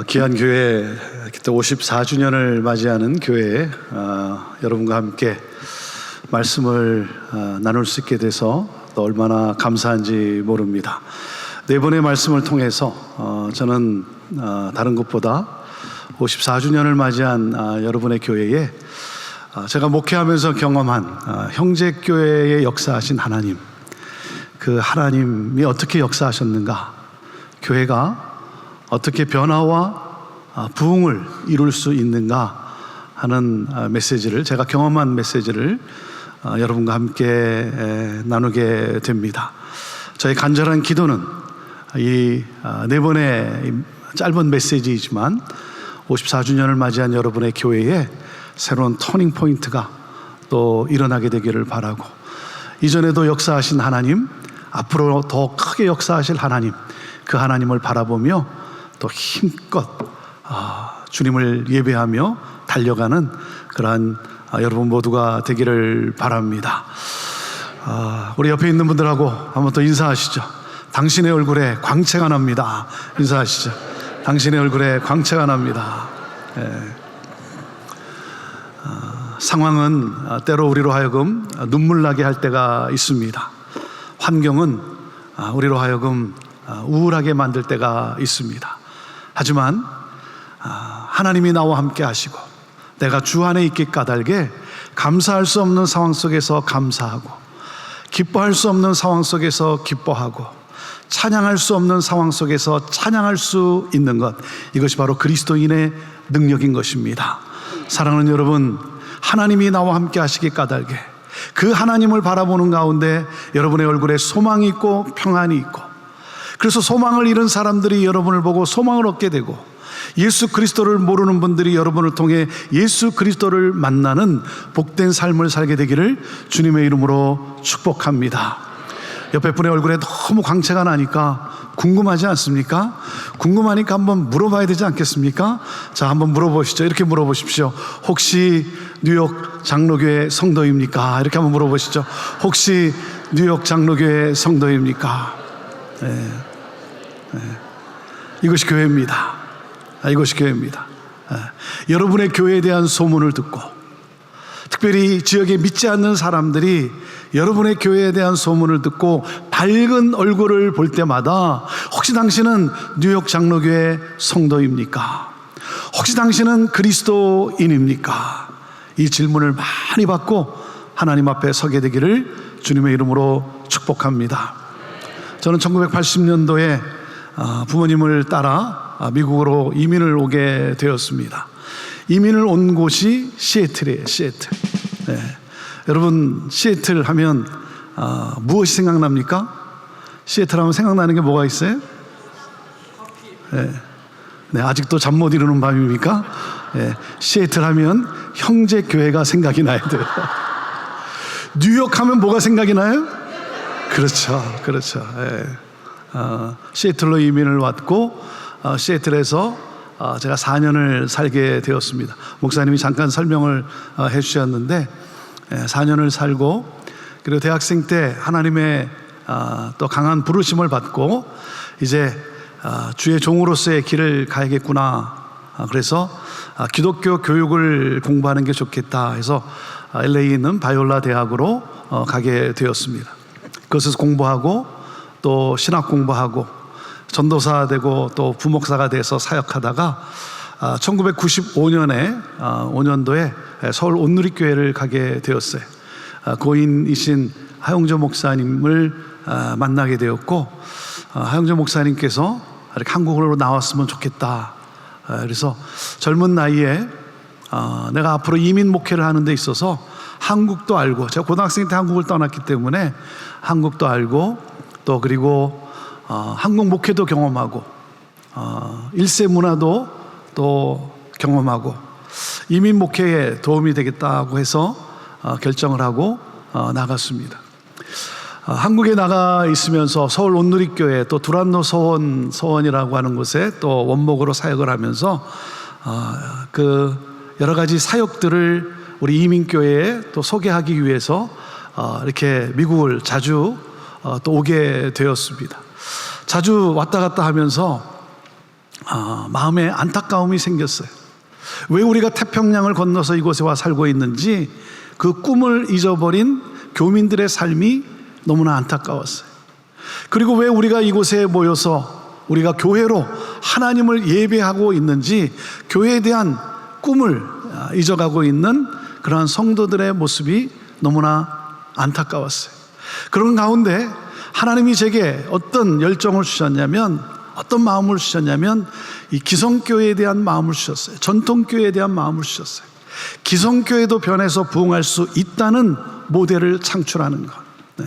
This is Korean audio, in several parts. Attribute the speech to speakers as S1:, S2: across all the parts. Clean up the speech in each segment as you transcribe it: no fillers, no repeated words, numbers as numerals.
S1: 귀한 교회 54주년을 맞이하는 교회에 여러분과 함께 말씀을 나눌 수 있게 돼서 또 얼마나 감사한지 모릅니다. 네 번의 말씀을 통해서 저는 다른 것보다 54주년을 맞이한 여러분의 교회에 제가 목회하면서 경험한 형제교회의 역사하신 하나님, 그 하나님이 어떻게 역사하셨는가, 교회가 어떻게 변화와 부흥을 이룰 수 있는가 하는 메시지를, 제가 경험한 메시지를 여러분과 함께 나누게 됩니다. 저의 간절한 기도는 이 네 번의 짧은 메시지이지만 54주년을 맞이한 여러분의 교회에 새로운 터닝 포인트가 또 일어나게 되기를 바라고, 이전에도 역사하신 하나님, 앞으로 더 크게 역사하실 하나님, 그 하나님을 바라보며 또 힘껏 주님을 예배하며 달려가는 그러한 여러분 모두가 되기를 바랍니다. 우리 옆에 있는 분들하고 한번 더 인사하시죠. 당신의 얼굴에 광채가 납니다. 인사하시죠. 당신의 얼굴에 광채가 납니다. 상황은 때로 우리로 하여금 눈물 나게 할 때가 있습니다. 환경은 우리로 하여금 우울하게 만들 때가 있습니다. 하지만 하나님이 나와 함께 하시고 내가 주 안에 있기 까닭에 감사할 수 없는 상황 속에서 감사하고, 기뻐할 수 없는 상황 속에서 기뻐하고, 찬양할 수 없는 상황 속에서 찬양할 수 있는 것, 이것이 바로 그리스도인의 능력인 것입니다. 사랑하는 여러분, 하나님이 나와 함께 하시기 까닭에 그 하나님을 바라보는 가운데 여러분의 얼굴에 소망이 있고 평안이 있고, 그래서 소망을 잃은 사람들이 여러분을 보고 소망을 얻게 되고, 예수 그리스도를 모르는 분들이 여러분을 통해 예수 그리스도를 만나는 복된 삶을 살게 되기를 주님의 이름으로 축복합니다. 옆에 분의 얼굴에 너무 광채가 나니까 궁금하지 않습니까? 궁금하니까 한번 물어봐야 되지 않겠습니까? 자, 한번 물어보시죠. 이렇게 물어보십시오. 혹시 뉴욕 장로교회 성도입니까? 이렇게 한번 물어보시죠. 혹시 뉴욕 장로교회 성도입니까? 네. 이것이 교회입니다. 이것이 교회입니다. 여러분의 교회에 대한 소문을 듣고, 특별히 지역에 믿지 않는 사람들이 여러분의 교회에 대한 소문을 듣고 밝은 얼굴을 볼 때마다 혹시 당신은 뉴욕 장로교회 성도입니까? 혹시 당신은 그리스도인입니까? 이 질문을 많이 받고 하나님 앞에 서게 되기를 주님의 이름으로 축복합니다. 저는 1980년도에 부모님을 따라 미국으로 이민을 오게 되었습니다. 이민을 온 곳이 시애틀이에요. 시애틀. 네. 여러분, 시애틀 하면 무엇이 생각납니까? 시애틀 하면 생각나는 게 뭐가 있어요? 네. 네, 아직도 잠 못 이루는 밤입니까? 네. 시애틀 하면 형제교회가 생각이 나야 돼요. 뉴욕 하면 뭐가 생각이 나요? 그렇죠. 그렇죠. 네. 시애틀로 이민을 왔고, 시애틀에서 제가 4년을 살게 되었습니다. 목사님이 잠깐 설명을 해 주셨는데, 4년을 살고, 그리고 대학생 때 하나님의 또 강한 부르심을 받고 이제 주의 종으로서의 길을 가야겠구나. 그래서 기독교 교육을 공부하는 게 좋겠다 해서 LA에 있는 바이올라 대학으로 가게 되었습니다. 그것에서 공부하고 또 신학 공부하고 전도사 되고 또 부목사가 돼서 사역하다가 1995년에 5년도에 서울 온누리교회를 가게 되었어요. 고인이신 하용조 목사님을 만나게 되었고, 하용조 목사님께서 이렇게 한국으로 나왔으면 좋겠다. 그래서 젊은 나이에 내가 앞으로 이민 목회를 하는 데 있어서 한국도 알고, 제가 고등학생 때 한국을 떠났기 때문에 한국도 알고, 또 그리고 한국 목회도 경험하고, 일세 문화도 또 경험하고, 이민 목회에 도움이 되겠다고 해서 결정을 하고 나갔습니다. 한국에 나가 있으면서 서울 온누리교회 또 두란노 서원이라고 하는 곳에 또 원목으로 사역을 하면서 그 여러 가지 사역들을 우리 이민교회에 또 소개하기 위해서 이렇게 미국을 자주 또 오게 되었습니다. 자주 왔다 갔다 하면서 마음에 안타까움이 생겼어요. 왜 우리가 태평양을 건너서 이곳에 와 살고 있는지 그 꿈을 잊어버린 교민들의 삶이 너무나 안타까웠어요. 그리고 왜 우리가 이곳에 모여서 우리가 교회로 하나님을 예배하고 있는지 교회에 대한 꿈을 잊어가고 있는 그러한 성도들의 모습이 너무나 안타까웠어요. 그런 가운데 하나님이 제게 어떤 열정을 주셨냐면, 어떤 마음을 주셨냐면 이 기성교회에 대한 마음을 주셨어요. 전통교회에 대한 마음을 주셨어요. 기성교회도 변해서 부흥할 수 있다는 모델을 창출하는 것. 네.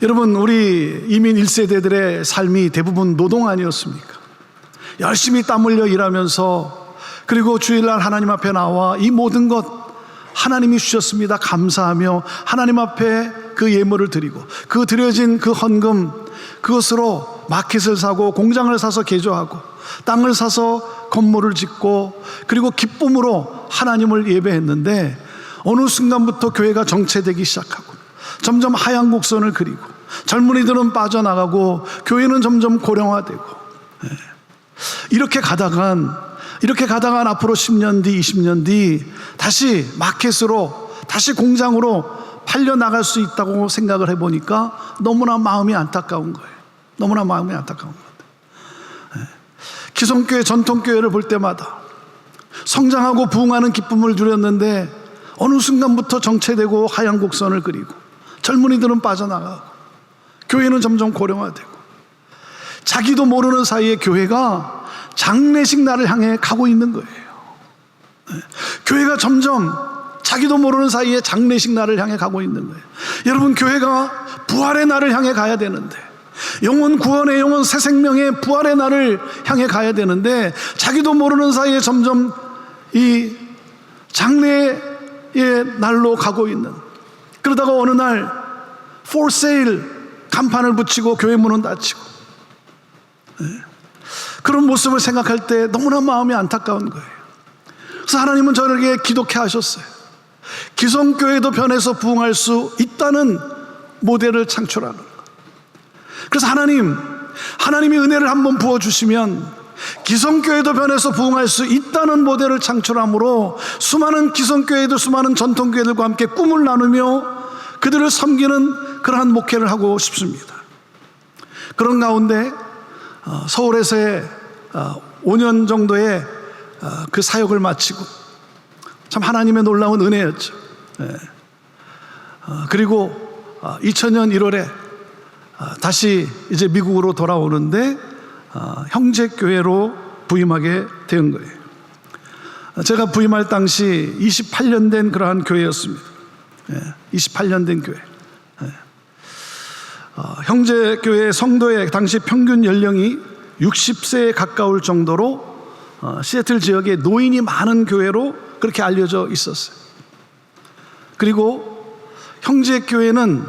S1: 여러분, 우리 이민 1세대들의 삶이 대부분 노동 아니었습니까? 열심히 땀 흘려 일하면서, 그리고 주일날 하나님 앞에 나와 이 모든 것 하나님이 주셨습니다 감사하며 하나님 앞에 그 예물을 드리고, 그 드려진 그 헌금, 그것으로 마켓을 사고 공장을 사서 개조하고 땅을 사서 건물을 짓고, 그리고 기쁨으로 하나님을 예배했는데 어느 순간부터 교회가 정체되기 시작하고 점점 하얀 곡선을 그리고 젊은이들은 빠져나가고 교회는 점점 고령화되고, 이렇게 가다간 앞으로 10년 뒤 20년 뒤 다시 마켓으로, 다시 공장으로 팔려나갈 수 있다고 생각을 해보니까 너무나 마음이 안타까운 거예요. 너무나 마음이 안타까운 것 같아요. 기성교회, 전통교회를 볼 때마다 성장하고 부흥하는 기쁨을 누렸는데 어느 순간부터 정체되고 하얀 곡선을 그리고 젊은이들은 빠져나가고 교회는 점점 고령화되고, 자기도 모르는 사이에 교회가 장례식 날을 향해 가고 있는 거예요. 교회가 점점 자기도 모르는 사이에 장례식 날을 향해 가고 있는 거예요. 여러분, 교회가 부활의 날을 향해 가야 되는데, 영혼 구원의, 영혼 새 생명의 부활의 날을 향해 가야 되는데 자기도 모르는 사이에 점점 이 장례의 날로 가고 있는, 그러다가 어느 날 for sale 간판을 붙이고 교회 문은 닫히고, 그런 모습을 생각할 때 너무나 마음이 안타까운 거예요. 그래서 하나님은 저에게 기도케 하셨어요. 기성교회도 변해서 부흥할 수 있다는 모델을 창출하는 것. 그래서 하나님이 은혜를 한번 부어주시면 기성교회도 변해서 부흥할 수 있다는 모델을 창출함으로 수많은 기성교회들, 수많은 전통교회들과 함께 꿈을 나누며 그들을 섬기는 그러한 목회를 하고 싶습니다. 그런 가운데 서울에서의 5년 정도의 그 사역을 마치고, 참 하나님의 놀라운 은혜였죠. 그리고 2000년 1월에 다시 이제 미국으로 돌아오는데 형제교회로 부임하게 된 거예요. 제가 부임할 당시 28년 된 그러한 교회였습니다. 28년 된 교회. 형제교회 성도의 당시 평균 연령이 60세에 가까울 정도로 시애틀 지역에 노인이 많은 교회로 그렇게 알려져 있었어요. 그리고 형제교회는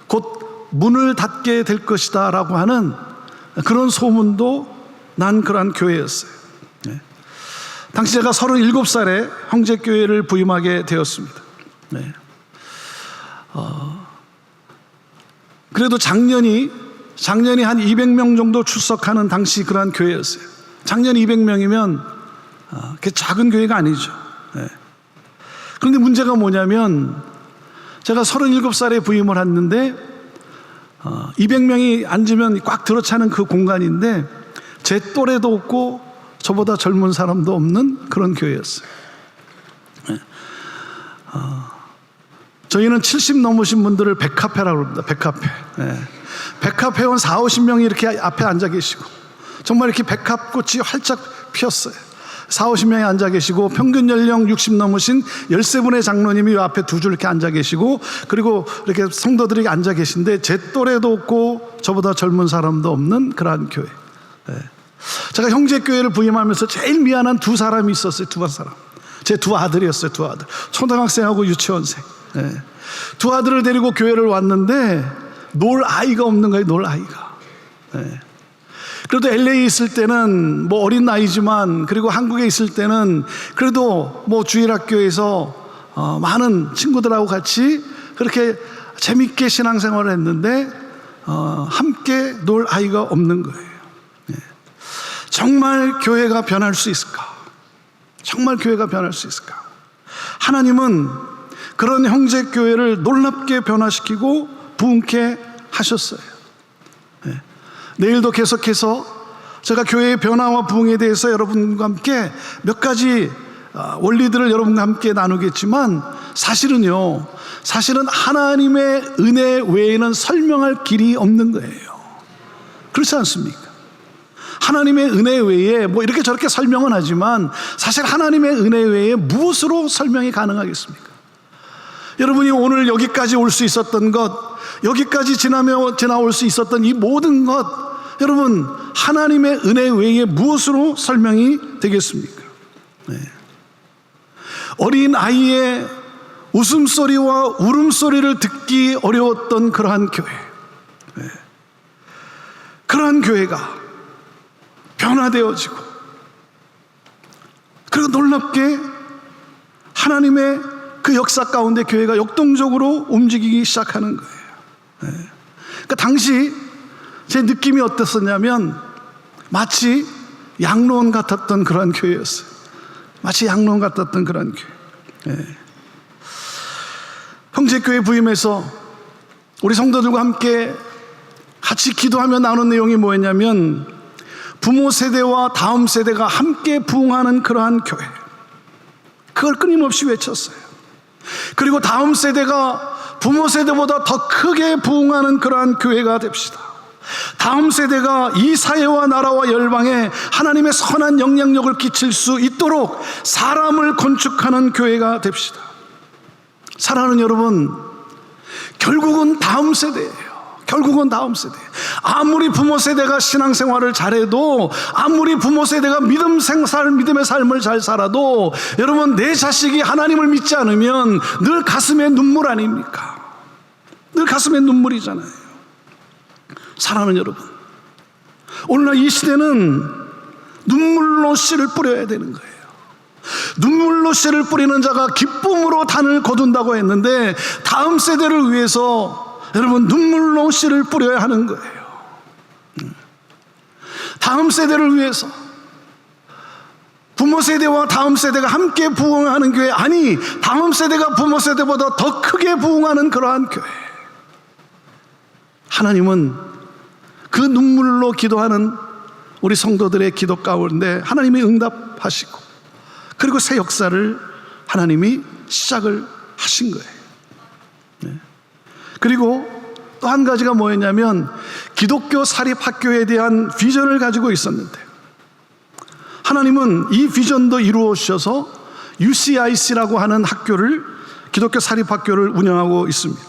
S1: 곧 문을 닫게 될 것이다 라고 하는 그런 소문도 난 그러한 교회였어요. 당시 제가 37살에 형제교회를 부임하게 되었습니다. 그래도 작년이 한 200명 정도 출석하는 당시 그러한 교회였어요. 작년 200명이면 그게 작은 교회가 아니죠. 그런데 문제가 뭐냐면 제가 37살에 부임을 했는데 200명이 앉으면 꽉 들어차는 그 공간인데 제 또래도 없고 저보다 젊은 사람도 없는 그런 교회였어요. 저희는 70 넘으신 분들을 백카페라고 합니다. 백카페. 백합 회원 40-50명이 이렇게 앞에 앉아 계시고, 정말 이렇게 백합꽃이 활짝 피었어요. 40-50명이 앉아 계시고, 평균 연령 60 넘으신 13분의 장로님이 이 앞에 두 줄 이렇게 앉아 계시고, 그리고 이렇게 성도들이 앉아 계신데 제 또래도 없고 저보다 젊은 사람도 없는 그러한 교회. 제가 형제교회를 부임하면서 제일 미안한 두 사람이 있었어요. 두 사람. 제 두 아들이었어요. 두 아들. 초등학생하고 유치원생. 두 아들을 데리고 교회를 왔는데 놀 아이가 없는 거예요. 놀 아이가. 그래도 LA에 있을 때는 뭐 어린 나이지만, 그리고 한국에 있을 때는 그래도 뭐 주일학교에서 많은 친구들하고 같이 그렇게 재밌게 신앙생활을 했는데 함께 놀 아이가 없는 거예요. 정말 교회가 변할 수 있을까? 정말 교회가 변할 수 있을까? 하나님은 그런 형제교회를 놀랍게 변화시키고 부흥케 하셨어요. 내일도 계속해서 제가 교회의 변화와 부흥에 대해서 여러분과 함께 몇 가지 원리들을 여러분과 함께 나누겠지만 사실은 하나님의 은혜 외에는 설명할 길이 없는 거예요. 그렇지 않습니까? 하나님의 은혜 외에 뭐 이렇게 저렇게 설명은 하지만 사실 하나님의 은혜 외에 무엇으로 설명이 가능하겠습니까? 여러분이 오늘 여기까지 올 수 있었던 것, 여기까지 지나올 수 있었던 이 모든 것, 여러분 하나님의 은혜 외에 무엇으로 설명이 되겠습니까? 어린 아이의 웃음소리와 울음소리를 듣기 어려웠던 그러한 교회, 그러한 교회가 변화되어지고, 그리고 놀랍게 하나님의 그 역사 가운데 교회가 역동적으로 움직이기 시작하는 거예요. 그러니까 당시 제 느낌이 어땠었냐면 마치 양로원 같았던 그러한 교회였어요. 마치 양로원 같았던 그러한 교회. 형제교회 부임해서 우리 성도들과 함께 같이 기도하며 나눈 내용이 뭐였냐면 부모 세대와 다음 세대가 함께 부흥하는 그러한 교회, 그걸 끊임없이 외쳤어요. 그리고 다음 세대가 부모 세대보다 더 크게 부흥하는 그러한 교회가 됩시다. 다음 세대가 이 사회와 나라와 열방에 하나님의 선한 영향력을 끼칠 수 있도록 사람을 건축하는 교회가 됩시다. 사랑하는 여러분, 결국은 다음 세대예요. 결국은 다음 세대. 아무리 부모 세대가 신앙생활을 잘해도, 아무리 부모 세대가 믿음의 삶을 잘 살아도, 여러분 내 자식이 하나님을 믿지 않으면 늘 가슴에 눈물 아닙니까? 늘 가슴에 눈물이잖아요. 사랑하는 여러분, 오늘날 이 시대는 눈물로 씨를 뿌려야 되는 거예요. 눈물로 씨를 뿌리는 자가 기쁨으로 단을 거둔다고 했는데, 다음 세대를 위해서 여러분 눈물로 씨를 뿌려야 하는 거예요. 다음 세대를 위해서 부모 세대와 다음 세대가 함께 부흥하는 교회, 아니 다음 세대가 부모 세대보다 더 크게 부흥하는 그러한 교회. 하나님은 그 눈물로 기도하는 우리 성도들의 기도 가운데 하나님이 응답하시고, 그리고 새 역사를 하나님이 시작을 하신 거예요. 그리고 또 한 가지가 뭐였냐면 기독교 사립학교에 대한 비전을 가지고 있었는데, 하나님은 이 비전도 이루어 주셔서 UCIC라고 하는 학교를, 기독교 사립학교를 운영하고 있습니다.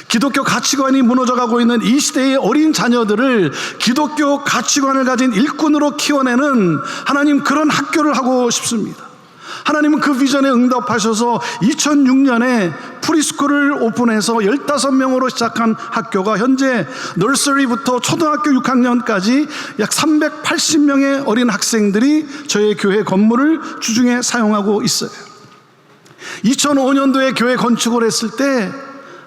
S1: 기독교 가치관이 무너져가고 있는 이 시대의 어린 자녀들을 기독교 가치관을 가진 일꾼으로 키워내는 하나님, 그런 학교를 하고 싶습니다. 하나님은 그 비전에 응답하셔서 2006년에 프리스쿨을 오픈해서 15명으로 시작한 학교가 현재 널서리부터 초등학교 6학년까지 약 380명의 어린 학생들이 저희 교회 건물을 주중에 사용하고 있어요. 2005년도에 교회 건축을 했을 때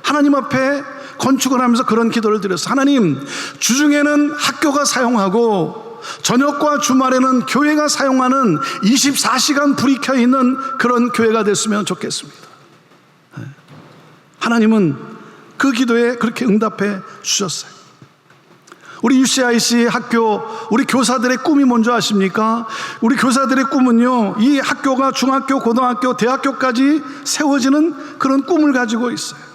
S1: 하나님 앞에 건축을 하면서 그런 기도를 드렸어요. 하나님, 주중에는 학교가 사용하고 저녁과 주말에는 교회가 사용하는 24시간 불이 켜 있는 그런 교회가 됐으면 좋겠습니다. 하나님은 그 기도에 그렇게 응답해 주셨어요. 우리 UCIC 학교, 우리 교사들의 꿈이 뭔지 아십니까? 우리 교사들의 꿈은요, 이 학교가 중학교, 고등학교, 대학교까지 세워지는 그런 꿈을 가지고 있어요.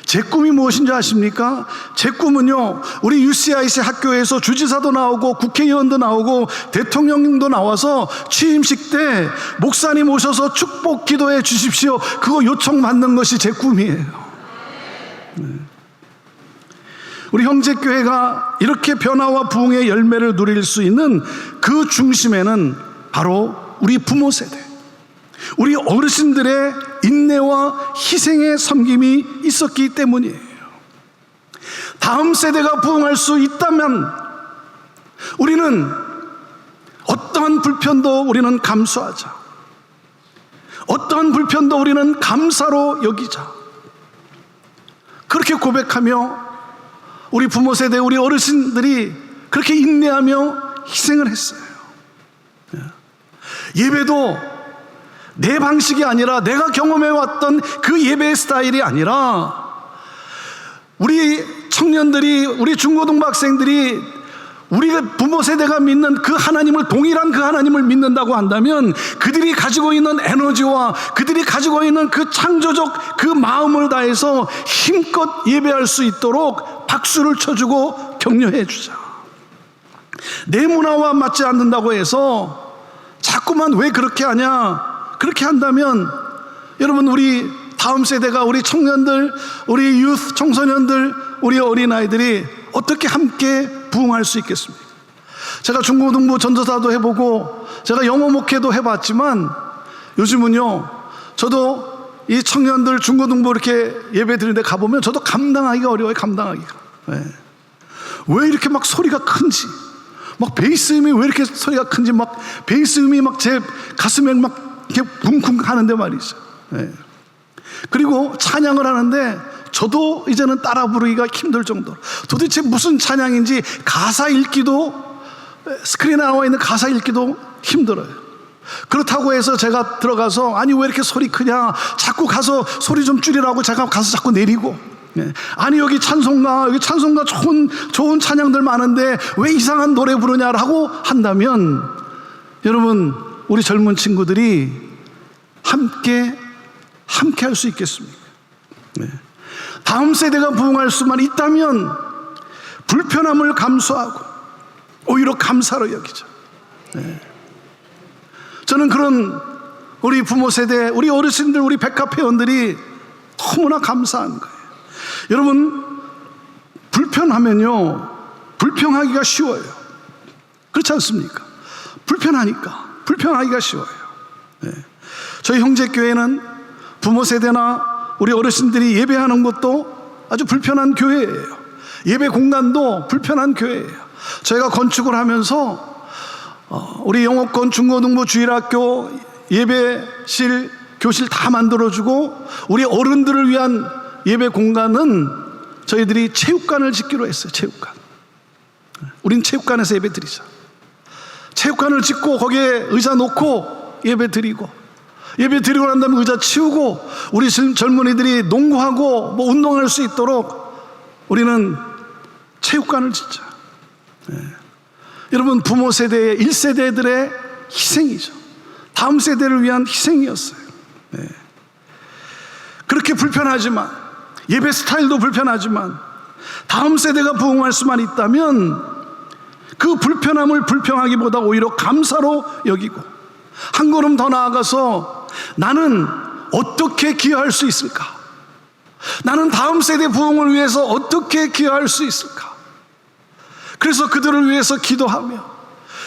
S1: 제 꿈이 무엇인지 아십니까? 제 꿈은요, 우리 UCIC 학교에서 주지사도 나오고 국회의원도 나오고 대통령도 나와서 취임식 때 목사님 오셔서 축복 기도해 주십시오, 그거 요청받는 것이 제 꿈이에요. 우리 형제교회가 이렇게 변화와 부흥의 열매를 누릴 수 있는 그 중심에는 바로 우리 부모 세대, 우리 어르신들의 인내와 희생의 섬김이 있었기 때문이에요. 다음 세대가 부흥할 수 있다면 우리는 어떠한 불편도 우리는 감수하자, 어떠한 불편도 우리는 감사로 여기자, 그렇게 고백하며 우리 부모 세대, 우리 어르신들이 그렇게 인내하며 희생을 했어요. 예배도 내 방식이 아니라 내가 경험해왔던 그 예배의 스타일이 아니라 우리 청년들이, 우리 중고등학생들이 우리 부모 세대가 믿는 그 하나님을, 동일한 그 하나님을 믿는다고 한다면 그들이 가지고 있는 에너지와 그들이 가지고 있는 그 창조적 그 마음을 다해서 힘껏 예배할 수 있도록 박수를 쳐주고 격려해 주자. 내 문화와 맞지 않는다고 해서 자꾸만 왜 그렇게 하냐, 그렇게 한다면 여러분, 우리 다음 세대가, 우리 청년들, 우리 유스, 청소년들, 우리 어린아이들이 어떻게 함께 부흥할 수 있겠습니까? 제가 중고등부 전도사도 해보고 제가 영어 목회도 해봤지만 요즘은요, 저도 이 청년들 중고등부 이렇게 예배 드리는 데 가보면 저도 감당하기가 어려워요. 감당하기가. 왜 이렇게 막 소리가 큰지, 막 베이스음이 왜 이렇게 소리가 큰지, 막 베이스음이 막 제 가슴에 막 이렇게 쿵쿵 하는데 말이죠. 그리고 찬양을 하는데 저도 이제는 따라 부르기가 힘들 정도로, 도대체 무슨 찬양인지 가사 읽기도, 스크린에 나와 있는 가사 읽기도 힘들어요. 그렇다고 해서 제가 들어가서 아니 왜 이렇게 소리 크냐, 자꾸 가서 소리 좀 줄이라고 제가 가서 자꾸 내리고, 아니 여기 찬송가 좋은 찬양들 많은데 왜 이상한 노래 부르냐라고 한다면 여러분, 우리 젊은 친구들이 함께 할 수 있겠습니까? 다음 세대가 부흥할 수만 있다면 불편함을 감수하고 오히려 감사로 여기죠. 저는 그런 우리 부모 세대, 우리 어르신들, 우리 백합 회원들이 너무나 감사한 거예요. 여러분, 불편하면요, 불평하기가 쉬워요. 그렇지 않습니까? 불편하기가 쉬워요. 저희 형제교회는 부모 세대나 우리 어르신들이 예배하는 것도 아주 불편한 교회예요. 예배 공간도 불편한 교회예요. 저희가 건축을 하면서 우리 영업권 중고등부 주일학교 예배실, 교실 다 만들어주고 우리 어른들을 위한 예배 공간은 저희들이 체육관을 짓기로 했어요. 체육관. 우린 체육관에서 예배 드리자. 체육관을 짓고 거기에 의자 놓고 예배 드리고 난 다음에 의자 치우고 우리 젊은이들이 농구하고 뭐 운동할 수 있도록 우리는 체육관을 짓자. 여러분, 부모 세대의 1세대들의 희생이죠. 다음 세대를 위한 희생이었어요. 그렇게 불편하지만, 예배 스타일도 불편하지만 다음 세대가 부흥할 수만 있다면 그 불편함을 불평하기보다 오히려 감사로 여기고 한 걸음 더 나아가서 나는 어떻게 기여할 수 있을까? 나는 다음 세대 부흥을 위해서 어떻게 기여할 수 있을까? 그래서 그들을 위해서 기도하며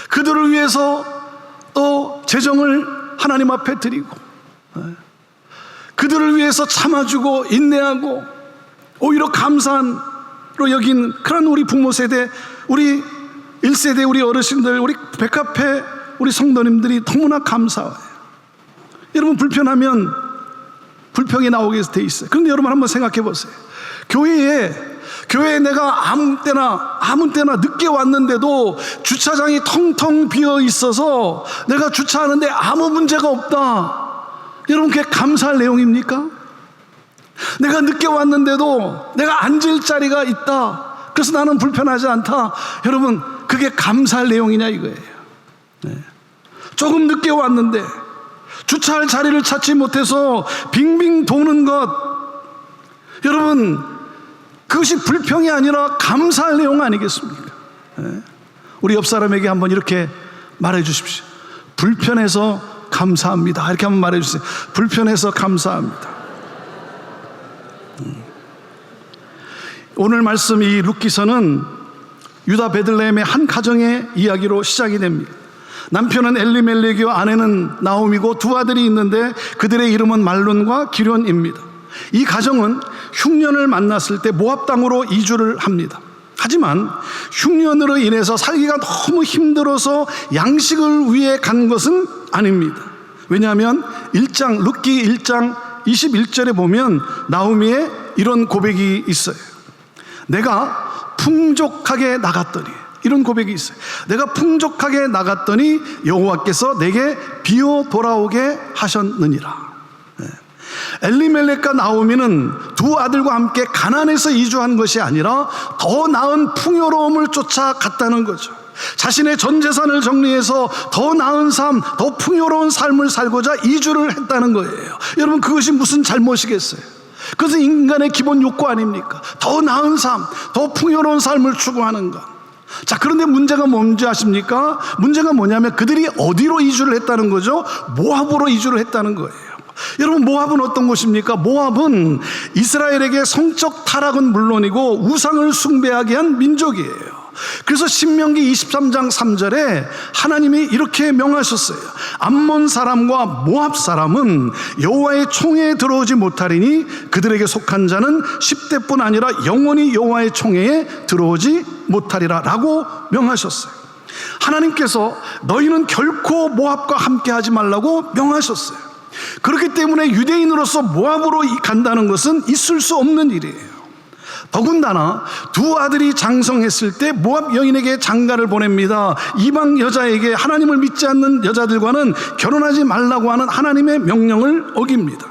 S1: 그들을 위해서 또 재정을 하나님 앞에 드리고 그들을 위해서 참아주고 인내하고 오히려 감사로 여긴 그런 우리 부모 세대, 우리 1세대 우리 어르신들, 우리 백합회 우리 성도님들이 너무나 감사해요. 여러분, 불편하면 불평이 나오게 돼 있어요. 그런데 여러분 한번 생각해 보세요. 교회에 내가 아무 때나 늦게 왔는데도 주차장이 텅텅 비어 있어서 내가 주차하는데 아무 문제가 없다. 여러분, 그게 감사할 내용입니까? 내가 늦게 왔는데도 내가 앉을 자리가 있다. 그래서 나는 불편하지 않다. 여러분, 그게 감사할 내용이냐 이거예요. 조금 늦게 왔는데 주차할 자리를 찾지 못해서 빙빙 도는 것, 여러분, 그것이 불평이 아니라 감사할 내용 아니겠습니까? 우리 옆 사람에게 한번 이렇게 말해 주십시오. 불편해서 감사합니다. 이렇게 한번 말해 주세요. 불편해서 감사합니다. 오늘 말씀 이 룻기서는 유다 베들레헴의 한 가정의 이야기로 시작이 됩니다. 남편은 엘리멜렉이요 아내는 나오미고 두 아들이 있는데 그들의 이름은 말론과 기련입니다. 이 가정은 흉년을 만났을 때 모압 땅으로 이주를 합니다. 하지만 흉년으로 인해서 살기가 너무 힘들어서 양식을 위해 간 것은 아닙니다. 왜냐하면 룻기 1장 21절에 보면 나오미의 이런 고백이 있어요. 내가 풍족하게 나갔더니 이런 고백이 있어요. 내가 풍족하게 나갔더니 여호와께서 내게 비어 돌아오게 하셨느니라. 엘리멜렉과 나오미는 두 아들과 함께 가나안에서 이주한 것이 아니라 더 나은 풍요로움을 쫓아갔다는 거죠. 자신의 전 재산을 정리해서 더 나은 삶, 더 풍요로운 삶을 살고자 이주를 했다는 거예요. 여러분, 그것이 무슨 잘못이겠어요? 그것은 인간의 기본 욕구 아닙니까? 더 나은 삶, 더 풍요로운 삶을 추구하는 것. 자, 그런데 문제가 뭔지 아십니까? 문제가 뭐냐면 그들이 어디로 이주를 했다는 거죠? 모압으로 이주를 했다는 거예요. 여러분, 모압은 어떤 곳입니까? 모압은 이스라엘에게 성적 타락은 물론이고 우상을 숭배하게 한 민족이에요. 그래서 신명기 23장 3절에 하나님이 이렇게 명하셨어요. 암몬 사람과 모압 사람은 여호와의 총회에 들어오지 못하리니 그들에게 속한 자는 10대뿐 아니라 영원히 여호와의 총회에 들어오지 못하리라 라고 명하셨어요. 하나님께서 너희는 결코 모압과 함께 하지 말라고 명하셨어요. 그렇기 때문에 유대인으로서 모압으로 간다는 것은 있을 수 없는 일이에요. 더군다나 두 아들이 장성했을 때 모압 여인에게 장가를 보냅니다. 이방 여자에게 하나님을 믿지 않는 여자들과는 결혼하지 말라고 하는 하나님의 명령을 어깁니다.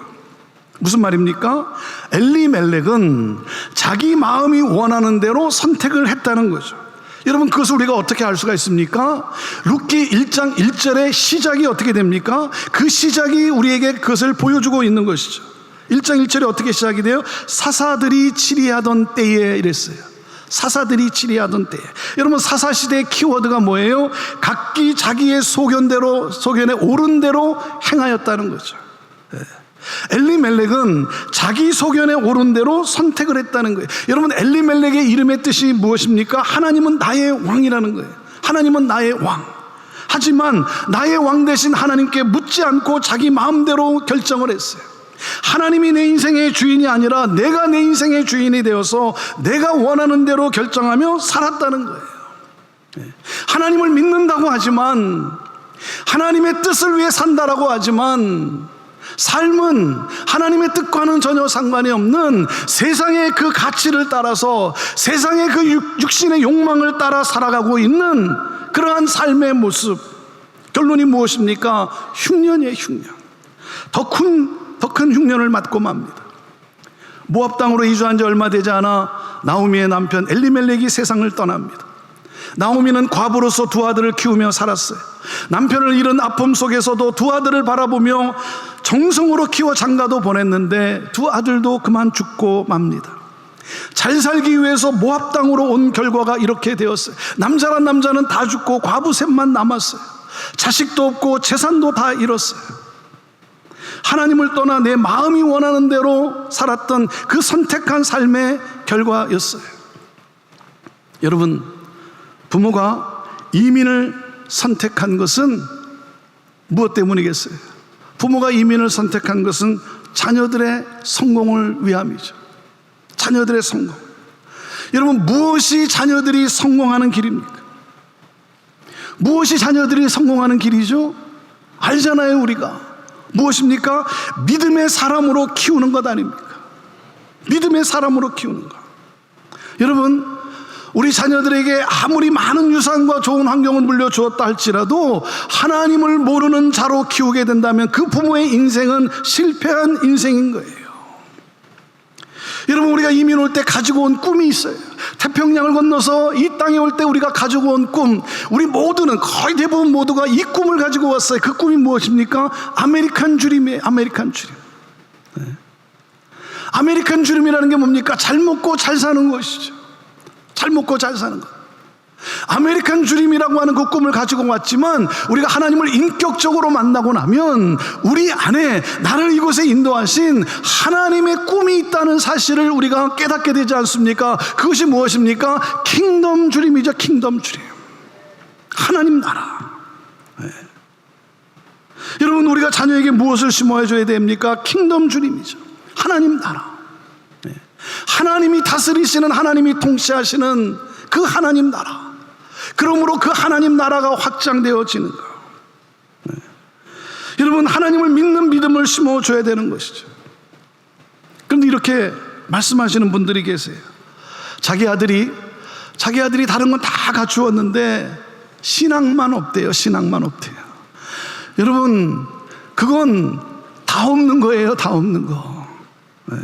S1: 무슨 말입니까? 엘리멜렉은 자기 마음이 원하는 대로 선택을 했다는 거죠. 여러분, 그것을 우리가 어떻게 알 수가 있습니까? 룻기 1장 1절의 시작이 어떻게 됩니까? 그 시작이 우리에게 그것을 보여주고 있는 것이죠. 1장 1절에 어떻게 시작이 돼요? 사사들이 치리하던 때에 이랬어요. 사사들이 치리하던 때에. 여러분, 사사시대의 키워드가 뭐예요? 각기 자기의 소견에 옳은 대로 행하였다는 거죠. 엘리멜렉은 자기 소견에 옳은 대로 선택을 했다는 거예요. 여러분, 엘리멜렉의 이름의 뜻이 무엇입니까? 하나님은 나의 왕이라는 거예요. 하나님은 나의 왕. 하지만 나의 왕 대신 하나님께 묻지 않고 자기 마음대로 결정을 했어요. 하나님이 내 인생의 주인이 아니라 내가 내 인생의 주인이 되어서 내가 원하는 대로 결정하며 살았다는 거예요. 하나님을 믿는다고 하지만, 하나님의 뜻을 위해 산다라고 하지만, 삶은 하나님의 뜻과는 전혀 상관이 없는 세상의 그 가치를 따라서, 세상의 그 육신의 욕망을 따라 살아가고 있는 그러한 삶의 모습. 결론이 무엇입니까? 흉년이에요, 흉년. 더 큰 흉년을 맞고 맙니다. 모압 땅으로 이주한 지 얼마 되지 않아 나오미의 남편 엘리멜렉이 세상을 떠납니다. 나오미는 과부로서 두 아들을 키우며 살았어요. 남편을 잃은 아픔 속에서도 두 아들을 바라보며 정성으로 키워 장가도 보냈는데 두 아들도 그만 죽고 맙니다. 잘 살기 위해서 모압 땅으로 온 결과가 이렇게 되었어요. 남자란 남자는 다 죽고 과부 셋만 남았어요. 자식도 없고 재산도 다 잃었어요. 하나님을 떠나 내 마음이 원하는 대로 살았던 그 선택한 삶의 결과였어요. 여러분, 부모가 이민을 선택한 것은 무엇 때문이겠어요? 부모가 이민을 선택한 것은 자녀들의 성공을 위함이죠. 자녀들의 성공. 여러분, 무엇이 자녀들이 성공하는 길입니까? 무엇이 자녀들이 성공하는 길이죠? 알잖아요, 우리가. 무엇입니까? 믿음의 사람으로 키우는 것 아닙니까? 믿음의 사람으로 키우는 것. 여러분, 우리 자녀들에게 아무리 많은 유산과 좋은 환경을 물려주었다 할지라도 하나님을 모르는 자로 키우게 된다면 그 부모의 인생은 실패한 인생인 거예요. 여러분, 우리가 이민 올 때 가지고 온 꿈이 있어요. 태평양을 건너서 이 땅에 올 때 우리가 가지고 온 꿈, 우리 모두는, 거의 대부분 모두가 이 꿈을 가지고 왔어요. 그 꿈이 무엇입니까? 아메리칸 드림이에요. 아메리칸 드림. 아메리칸 드림이라는 게 뭡니까? 잘 먹고 잘 사는 것이죠. 잘 먹고 잘 사는 것. 아메리칸 드림이라고 하는 그 꿈을 가지고 왔지만, 우리가 하나님을 인격적으로 만나고 나면 우리 안에 나를 이곳에 인도하신 하나님의 꿈이 있다는 사실을 우리가 깨닫게 되지 않습니까? 그것이 무엇입니까? 킹덤 드림이죠. 킹덤 드림. 하나님 나라. 네. 여러분, 우리가 자녀에게 무엇을 심어야 줘야 됩니까? 킹덤 드림이죠. 하나님 나라. 네. 하나님이 다스리시는, 하나님이 통치하시는 그 하나님 나라. 그러므로 그 하나님 나라가 확장되어지는 것. 네. 여러분, 하나님을 믿는 믿음을 심어줘야 되는 것이죠. 그런데 이렇게 말씀하시는 분들이 계세요. 자기 아들이 자기 아들이 다른 건 다 갖추었는데 신앙만 없대요. 신앙만 없대요. 여러분, 그건 다 없는 거예요. 다 없는 거. 네.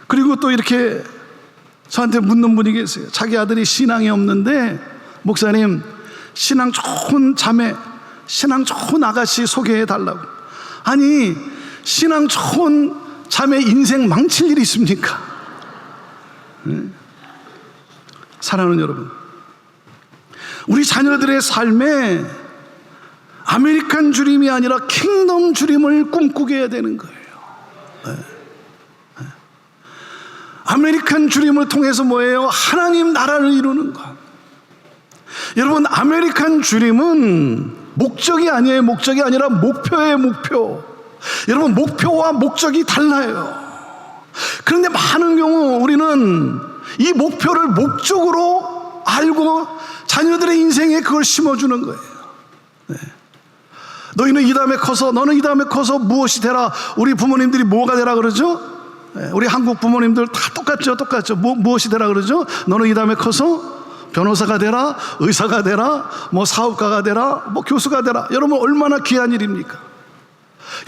S1: 그리고 또 이렇게 저한테 묻는 분이 계세요. 자기 아들이 신앙이 없는데 목사님, 신앙 좋은 자매, 신앙 좋은 아가씨 소개해 달라고. 아니, 신앙 좋은 자매 인생 망칠 일이 있습니까? 네. 사랑하는 여러분, 우리 자녀들의 삶에 아메리칸 주림이 아니라 킹덤 주림을 꿈꾸게 해야 되는 거예요. 네. 네. 아메리칸 주림을 통해서 뭐예요? 하나님 나라를 이루는 것. 여러분, 아메리칸 주림은 목적이 아니에요. 목적이 아니라 목표예요. 목표. 여러분, 목표와 목적이 달라요. 그런데 많은 경우 우리는 이 목표를 목적으로 알고 자녀들의 인생에 그걸 심어주는 거예요. 네. 너희는 이 다음에 커서, 너는 이 다음에 커서 무엇이 되라. 우리 부모님들이 뭐가 되라 그러죠? 네. 우리 한국 부모님들 다 똑같죠. 똑같죠. 무엇이 되라 그러죠? 너는 이 다음에 커서 변호사가 되라, 의사가 되라, 뭐 사업가가 되라, 뭐 교수가 되라. 여러분, 얼마나 귀한 일입니까?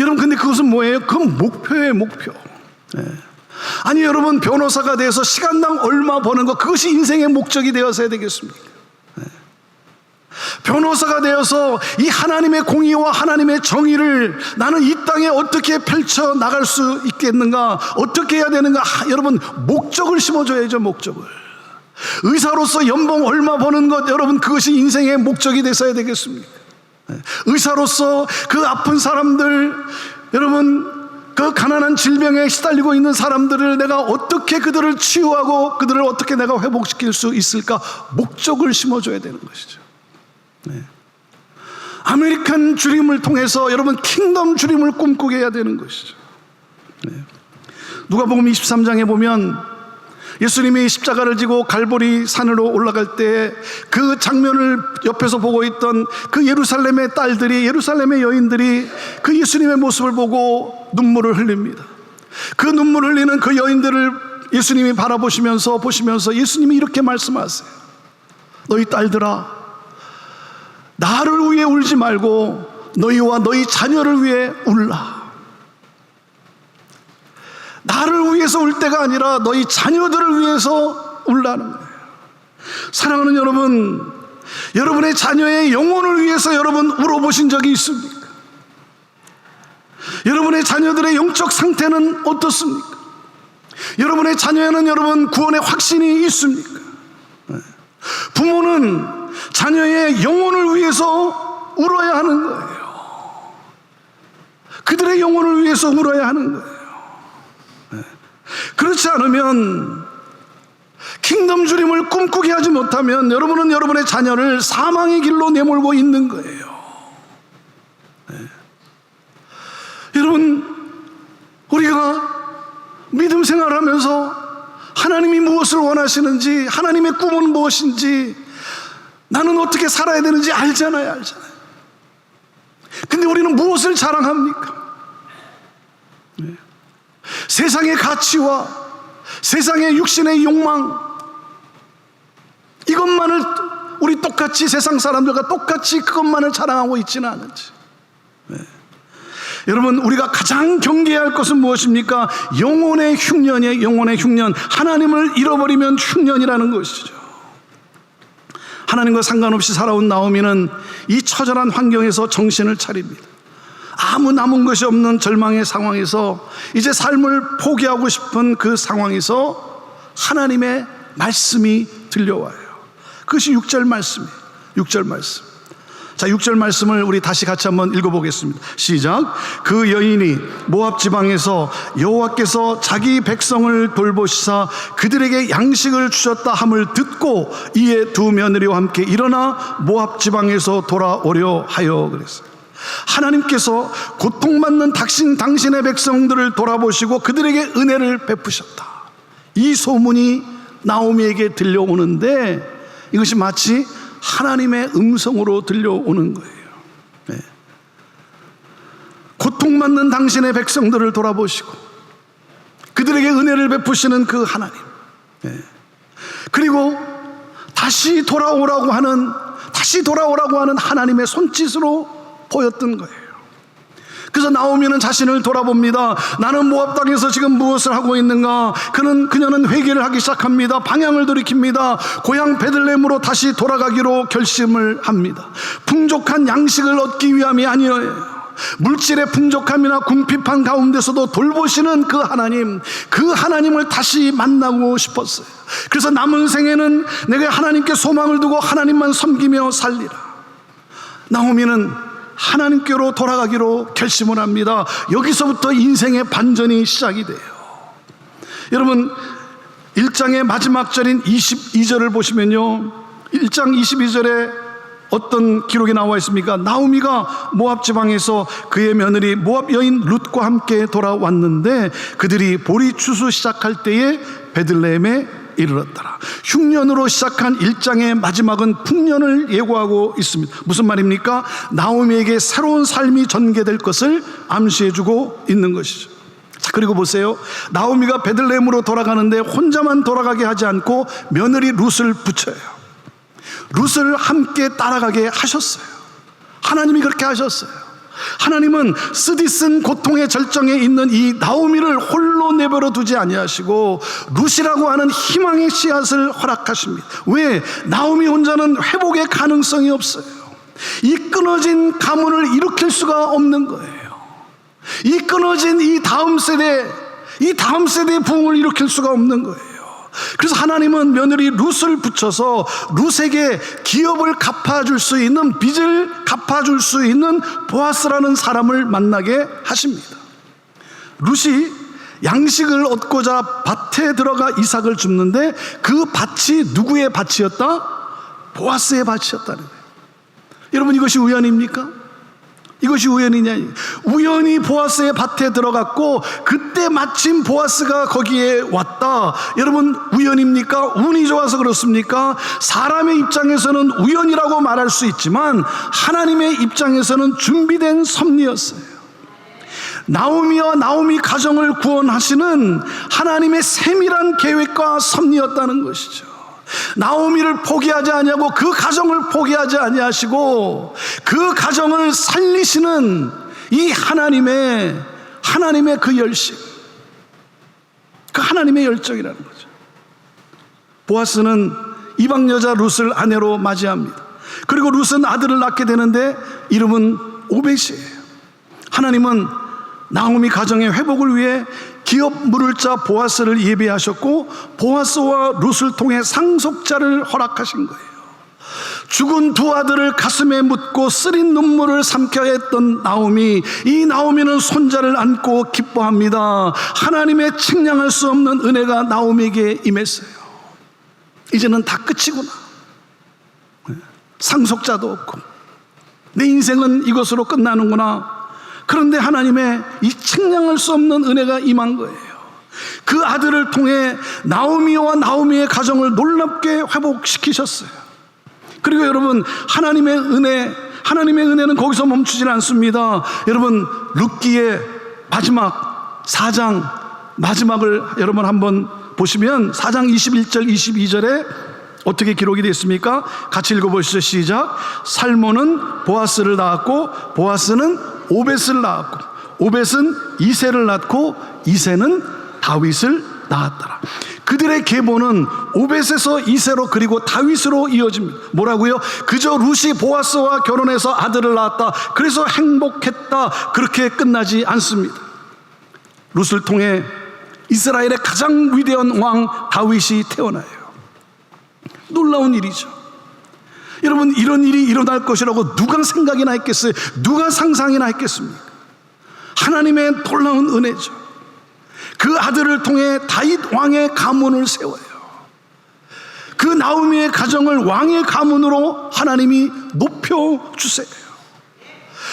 S1: 여러분, 근데 그것은 뭐예요? 그건 목표예요. 목표. 네. 아니, 여러분, 변호사가 돼서 시간당 얼마 버는 것, 그것이 인생의 목적이 되어서야 되겠습니까? 네. 변호사가 되어서 이 하나님의 공의와 하나님의 정의를 나는 이 땅에 어떻게 펼쳐 나갈 수 있겠는가, 어떻게 해야 되는가. 여러분, 목적을 심어줘야죠. 목적을. 의사로서 연봉 얼마 버는 것, 여러분, 그것이 인생의 목적이 되어야 되겠습니까? 네. 의사로서 그 아픈 사람들, 여러분, 그 가난한 질병에 시달리고 있는 사람들을 내가 어떻게 그들을 치유하고 그들을 어떻게 내가 회복시킬 수 있을까? 목적을 심어줘야 되는 것이죠. 네. 아메리칸 주림을 통해서 여러분, 킹덤 주림을 꿈꾸게 해야 되는 것이죠. 네. 누가복음 23장에 보면 예수님이 십자가를 지고 갈보리 산으로 올라갈 때 그 장면을 옆에서 보고 있던 그 예루살렘의 딸들이, 예루살렘의 여인들이 그 예수님의 모습을 보고 눈물을 흘립니다. 그 눈물 흘리는 그 여인들을 예수님이 보시면서 예수님이 이렇게 말씀하세요. 너희 딸들아, 나를 위해 울지 말고 너희와 너희 자녀를 위해 울라. 나를 위해서 울 때가 아니라 너희 자녀들을 위해서 울라는 거예요. 사랑하는 여러분, 여러분의 자녀의 영혼을 위해서 여러분 울어보신 적이 있습니까? 여러분의 자녀들의 영적 상태는 어떻습니까? 여러분의 자녀에는 여러분 구원의 확신이 있습니까? 부모는 자녀의 영혼을 위해서 울어야 하는 거예요. 그들의 영혼을 위해서 울어야 하는 거예요. 그렇지 않으면, 킹덤 주림을 꿈꾸게 하지 못하면 여러분은 여러분의 자녀를 사망의 길로 내몰고 있는 거예요. 네. 여러분, 우리가 믿음 생활하면서 하나님이 무엇을 원하시는지, 하나님의 꿈은 무엇인지, 나는 어떻게 살아야 되는지 알잖아요. 근데 우리는 무엇을 자랑합니까? 네. 세상의 가치와 세상의 육신의 욕망, 이것만을 우리 똑같이, 세상 사람들과 똑같이 그것만을 자랑하고 있지는 않은지. 네. 여러분, 우리가 가장 경계해야 할 것은 무엇입니까? 영혼의 흉년이에요. 영혼의 흉년. 하나님을 잃어버리면 흉년이라는 것이죠. 하나님과 상관없이 살아온 나오미는 이 처절한 환경에서 정신을 차립니다. 아무 남은 것이 없는 절망의 상황에서, 이제 삶을 포기하고 싶은 그 상황에서 하나님의 말씀이 들려와요. 그것이 6절 말씀이에요. 6절 말씀. 자, 6절 말씀을 우리 다시 같이 한번 읽어보겠습니다. 시작. 그 여인이 모압 지방에서 여호와께서 자기 백성을 돌보시사 그들에게 양식을 주셨다 함을 듣고 이에 두 며느리와 함께 일어나 모압 지방에서 돌아오려 하여 그랬어요. 하나님께서 고통받는 당신의 백성들을 돌아보시고 그들에게 은혜를 베푸셨다. 이 소문이 나오미에게 들려오는데, 이것이 마치 하나님의 음성으로 들려오는 거예요. 네. 고통받는 당신의 백성들을 돌아보시고 그들에게 은혜를 베푸시는 그 하나님. 네. 그리고 다시 돌아오라고 하는 하나님의 손짓으로 보였던 거예요. 그래서 나오미는 자신을 돌아봅니다. 나는 모압 땅에서 지금 무엇을 하고 있는가? 그녀는 회개를 하기 시작합니다. 방향을 돌이킵니다. 고향 베들레헴으로 다시 돌아가기로 결심을 합니다. 풍족한 양식을 얻기 위함이 아니에요. 물질의 풍족함이나 궁핍한 가운데서도 돌보시는 그 하나님을 다시 만나고 싶었어요. 그래서 남은 생에는 내가 하나님께 소망을 두고 하나님만 섬기며 살리라. 나오미는 하나님께로 돌아가기로 결심을 합니다. 여기서부터 인생의 반전이 시작이 돼요. 여러분, 1장의 마지막 절인 22절을 보시면요, 1장 22절에 어떤 기록이 나와 있습니까? 나오미가 모압 지방에서 그의 며느리 모압 여인 룻과 함께 돌아왔는데 그들이 보리 추수 시작할 때에 베들레헴에 이르렀더라. 흉년으로 시작한 1장의 마지막은 풍년을 예고하고 있습니다. 무슨 말입니까? 나오미에게 새로운 삶이 전개될 것을 암시해주고 있는 것이죠. 자, 그리고 보세요. 나오미가 베들레헴으로 돌아가는데 혼자만 돌아가게 하지 않고 며느리 룻을 붙여요. 룻을 함께 따라가게 하셨어요. 하나님이 그렇게 하셨어요. 하나님은 쓰디쓴 고통의 절정에 있는 이 나오미를 홀로 내버려 두지 아니하시고 룻이라고 하는 희망의 씨앗을 허락하십니다. 왜? 나오미 혼자는 회복의 가능성이 없어요. 이 끊어진 가문을 일으킬 수가 없는 거예요. 이 끊어진 이 다음 세대의 부흥을 일으킬 수가 없는 거예요. 그래서 하나님은 며느리 룻을 붙여서 룻에게 기업을 갚아줄 수 있는, 빚을 갚아줄 수 있는 보아스라는 사람을 만나게 하십니다. 룻이 양식을 얻고자 밭에 들어가 이삭을 줍는데 그 밭이 누구의 밭이었다? 보아스의 밭이었다는 거예요. 여러분, 이것이 우연입니까? 이것이 우연이냐? 우연히 보아스의 밭에 들어갔고 그때 마침 보아스가 거기에 왔다. 여러분, 우연입니까? 운이 좋아서 그렇습니까? 사람의 입장에서는 우연이라고 말할 수 있지만 하나님의 입장에서는 준비된 섭리였어요. 나오미와 나오미 가정을 구원하시는 하나님의 세밀한 계획과 섭리였다는 것이죠. 나오미를 포기하지 아니하고 그 가정을 포기하지 아니하시고 그 가정을 살리시는 이 하나님의 그 열심, 그 하나님의 열정이라는 거죠. 보아스는 이방 여자 룻을 아내로 맞이합니다. 그리고 룻은 아들을 낳게 되는데 이름은 오벳이에요. 하나님은 나오미 가정의 회복을 위해 기업 물을 자 보아스를 예비하셨고 보아스와 룻을 통해 상속자를 허락하신 거예요. 죽은 두 아들을 가슴에 묻고 쓰린 눈물을 삼켜야 했던 나오미, 이 나오미는 손자를 안고 기뻐합니다. 하나님의 측량할 수 없는 은혜가 나오미에게 임했어요. 이제는 다 끝이구나. 상속자도 없고 내 인생은 이것으로 끝나는구나. 그런데 하나님의 이 측량할 수 없는 은혜가 임한 거예요. 그 아들을 통해 나오미와 나오미의 가정을 놀랍게 회복시키셨어요. 그리고 여러분, 하나님의 은혜는 거기서 멈추질 않습니다. 여러분, 룻기의 마지막 4장 마지막을 여러분 한번 보시면 4장 21절 22절에 어떻게 기록이 되어 있습니까? 같이 읽어보시죠. 시작. 살몬은 보아스를 낳았고 보아스는 오벳을 낳았고 오벳은 이새를 낳고 이새는 다윗을 낳았더라. 그들의 계보는 오벳에서 이새로 그리고 다윗으로 이어집니다. 뭐라고요? 그저 룻이 보아스와 결혼해서 아들을 낳았다, 그래서 행복했다, 그렇게 끝나지 않습니다. 룻을 통해 이스라엘의 가장 위대한 왕 다윗이 태어나요. 놀라운 일이죠. 여러분, 이런 일이 일어날 것이라고 누가 생각이나 했겠어요? 누가 상상이나 했겠습니까? 하나님의 놀라운 은혜죠. 그 아들을 통해 다윗 왕의 가문을 세워요. 그 나오미의 가정을 왕의 가문으로 하나님이 높여주세요.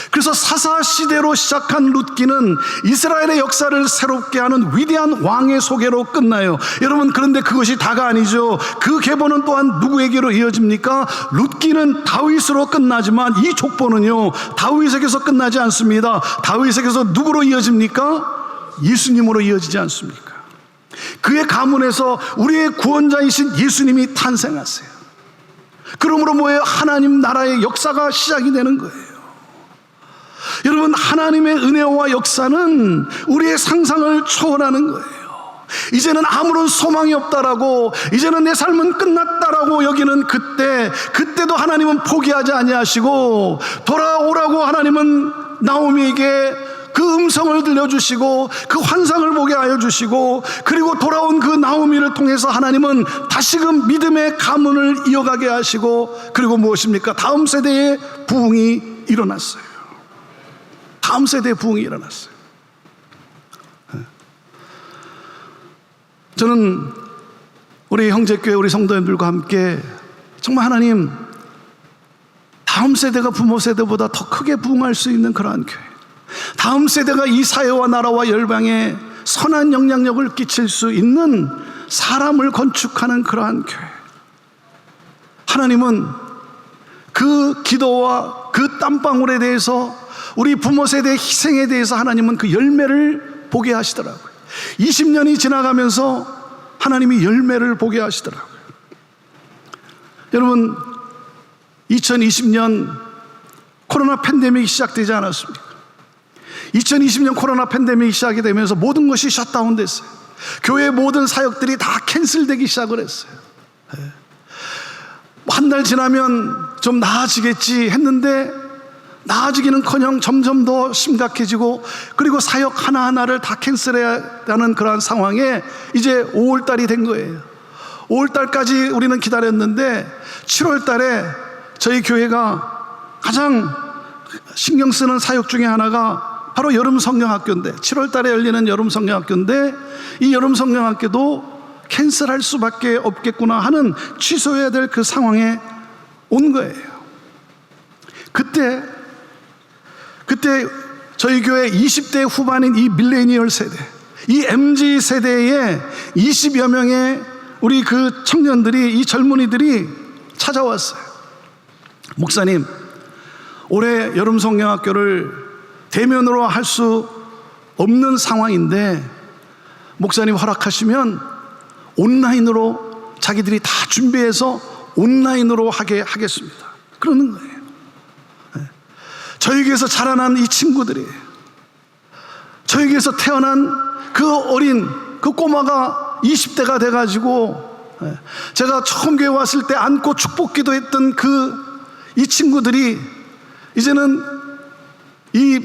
S1: 그래서 사사시대로 시작한 룻기는 이스라엘의 역사를 새롭게 하는 위대한 왕의 소개로 끝나요. 여러분, 그런데 그것이 다가 아니죠. 그 계보는 또한 누구에게로 이어집니까? 룻기는 다윗으로 끝나지만 이 족보는요, 다윗에게서 끝나지 않습니다. 다윗에게서 누구로 이어집니까? 예수님으로 이어지지 않습니까? 그의 가문에서 우리의 구원자이신 예수님이 탄생하세요. 그러므로 뭐예요? 하나님 나라의 역사가 시작이 되는 거예요. 여러분, 하나님의 은혜와 역사는 우리의 상상을 초월하는 거예요. 이제는 아무런 소망이 없다라고, 이제는 내 삶은 끝났다라고 여기는 그때도 하나님은 포기하지 아니하시고 돌아오라고 하나님은 나오미에게 그 음성을 들려주시고 그 환상을 보게 하여 주시고, 그리고 돌아온 그 나오미를 통해서 하나님은 다시금 믿음의 가문을 이어가게 하시고, 그리고 무엇입니까? 다음 세대의 부흥이 일어났어요. 다음 세대의 부흥이 일어났어요. 저는 우리 형제교회 우리 성도님들과 함께 정말 하나님 다음 세대가 부모 세대보다 더 크게 부흥할 수 있는 그러한 교회, 다음 세대가 이 사회와 나라와 열방에 선한 영향력을 끼칠 수 있는 사람을 건축하는 그러한 교회, 하나님은 그 기도와 그 땀방울에 대해서, 우리 부모 세대의 희생에 대해서 하나님은 그 열매를 보게 하시더라고요. 20년이 지나가면서 하나님이 열매를 보게 하시더라고요. 여러분, 2020년 코로나 팬데믹이 시작되지 않았습니까? 2020년 코로나 팬데믹이 시작이 되면서 모든 것이 셧다운 됐어요. 교회의 모든 사역들이 다 캔슬되기 시작을 했어요. 한 달 지나면 좀 나아지겠지 했는데 나아지기는커녕 점점 더 심각해지고, 그리고 사역 하나하나를 다 캔슬해야 하는 그러한 상황에 이제 5월달이 된 거예요. 5월달까지 우리는 기다렸는데 7월달에 저희 교회가 가장 신경 쓰는 사역 중에 하나가 바로 여름 성경학교인데, 7월달에 열리는 여름 성경학교인데, 이 여름 성경학교도 캔슬할 수밖에 없겠구나 하는, 취소해야 될 그 상황에 온 거예요. 그때 저희 교회 20대 후반인 이 밀레니얼 세대, 이 MZ 세대의 20여 명의 우리 그 청년들이, 이 젊은이들이 찾아왔어요. 목사님, 올해 여름 성경학교를 대면으로 할 수 없는 상황인데 목사님 허락하시면 온라인으로, 자기들이 다 준비해서 온라인으로 하겠습니다. 그러는 거예요. 저에게서 자라난 이 친구들이, 저에게서 태어난 그 어린 그 꼬마가 20대가 돼가지고, 제가 처음 교회 왔을 때 안고 축복기도 했던 이 친구들이 이제는 이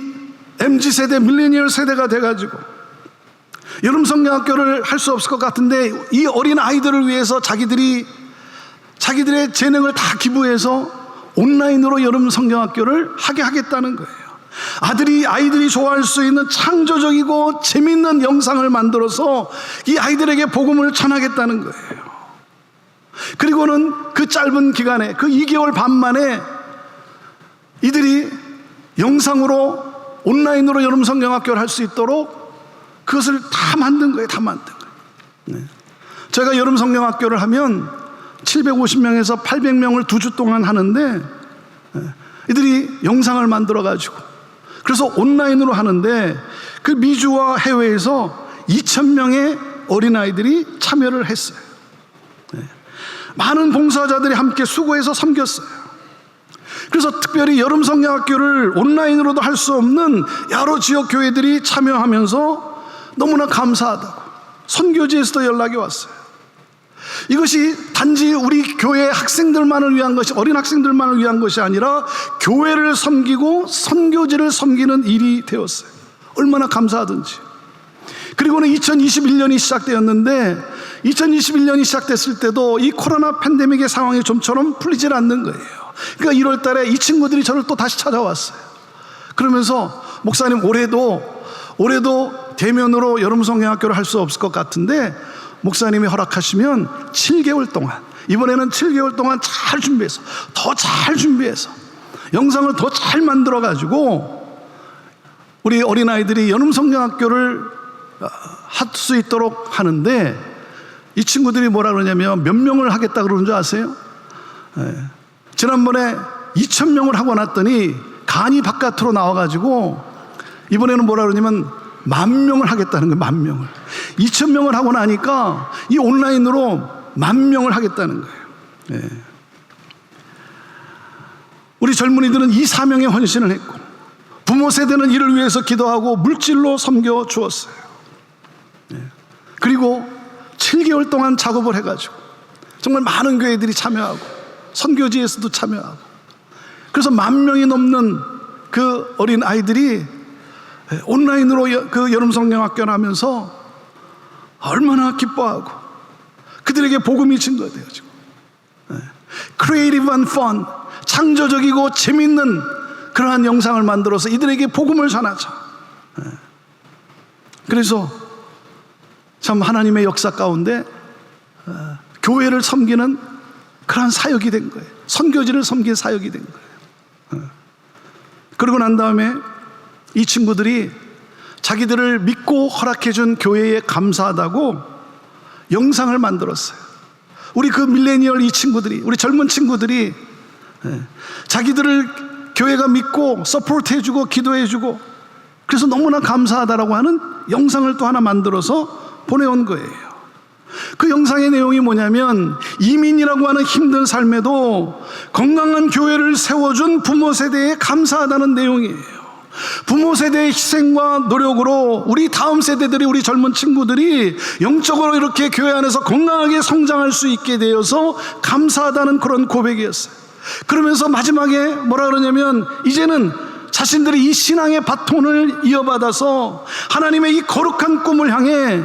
S1: MZ세대, 밀레니얼 세대가 돼가지고 여름 성경학교를 할 수 없을 것 같은데, 이 어린 아이들을 위해서 자기들의 재능을 다 기부해서 온라인으로 여름 성경학교를 하게 하겠다는 거예요. 아이들이 좋아할 수 있는 창조적이고 재밌는 영상을 만들어서 이 아이들에게 복음을 전하겠다는 거예요. 그리고는 그 짧은 기간에, 그 2개월 반 만에 이들이 영상으로, 온라인으로 여름 성경학교를 할 수 있도록 그것을 다 만든 거예요. 다 만든 거예요. 제가 여름 성경학교를 하면 750명에서 800명을 2주 동안 하는데, 이들이 영상을 만들어 가지고, 그래서 온라인으로 하는데 그 미주와 해외에서 2,000명의 어린아이들이 참여를 했어요. 많은 봉사자들이 함께 수고해서 섬겼어요. 그래서 특별히 여름 성경학교를 온라인으로도 할 수 없는 여러 지역 교회들이 참여하면서 너무나 감사하다고 선교지에서도 연락이 왔어요. 이것이 단지 우리 교회 학생들만을 위한 것이, 어린 학생들만을 위한 것이 아니라 교회를 섬기고 선교지를 섬기는 일이 되었어요. 얼마나 감사하든지. 그리고는 2021년이 시작되었는데, 2021년이 시작됐을 때도 이 코로나 팬데믹의 상황이 좀처럼 풀리질 않는 거예요. 그러니까 1월 달에 이 친구들이 저를 또 다시 찾아왔어요. 그러면서 목사님, 올해도 대면으로 여름 성경학교를 할 수 없을 것 같은데 목사님이 허락하시면 7개월 동안, 이번에는 7개월 동안 잘 준비해서, 더 잘 준비해서 영상을 더 잘 만들어 가지고 우리 어린아이들이 여름 성경학교를 할 수 있도록 하는데, 이 친구들이 뭐라 그러냐면 몇 명을 하겠다 그러는 줄 아세요? 지난번에 2,000명을 하고 났더니 간이 바깥으로 나와가지고 이번에는 뭐라 그러냐면 10,000명을 하겠다는 거예요. 10,000명을. 2,000명을 하고 나니까 이 온라인으로 10,000명을 하겠다는 거예요. 우리 젊은이들은 이 사명에 헌신을 했고, 부모 세대는 이를 위해서 기도하고 물질로 섬겨 주었어요. 그리고 7개월 동안 작업을 해가지고 정말 많은 교회들이 참여하고 선교지에서도 참여하고, 그래서 10,000명이 넘는 그 어린 아이들이 온라인으로 그 여름 성경학교를 하면서 얼마나 기뻐하고 그들에게 복음이 증거되어지고, Creative and fun, 창조적이고 재밌는 그러한 영상을 만들어서 이들에게 복음을 전하자. 그래서 참 하나님의 역사 가운데 교회를 섬기는 그러한 사역이 된 거예요. 선교지를 섬긴 사역이 된 거예요. 그러고 난 다음에 이 친구들이 자기들을 믿고 허락해준 교회에 감사하다고 영상을 만들었어요. 우리 그 밀레니얼 이 친구들이, 우리 젊은 친구들이 자기들을 교회가 믿고 서포트 해주고 기도해주고, 그래서 너무나 감사하다라고 하는 영상을 또 하나 만들어서 보내온 거예요. 그 영상의 내용이 뭐냐면, 이민이라고 하는 힘든 삶에도 건강한 교회를 세워준 부모 세대에 감사하다는 내용이에요. 부모 세대의 희생과 노력으로 우리 다음 세대들이, 우리 젊은 친구들이 영적으로 이렇게 교회 안에서 건강하게 성장할 수 있게 되어서 감사하다는 그런 고백이었어요. 그러면서 마지막에 뭐라 그러냐면, 이제는 자신들이 이 신앙의 바톤을 이어받아서 하나님의 이 거룩한 꿈을 향해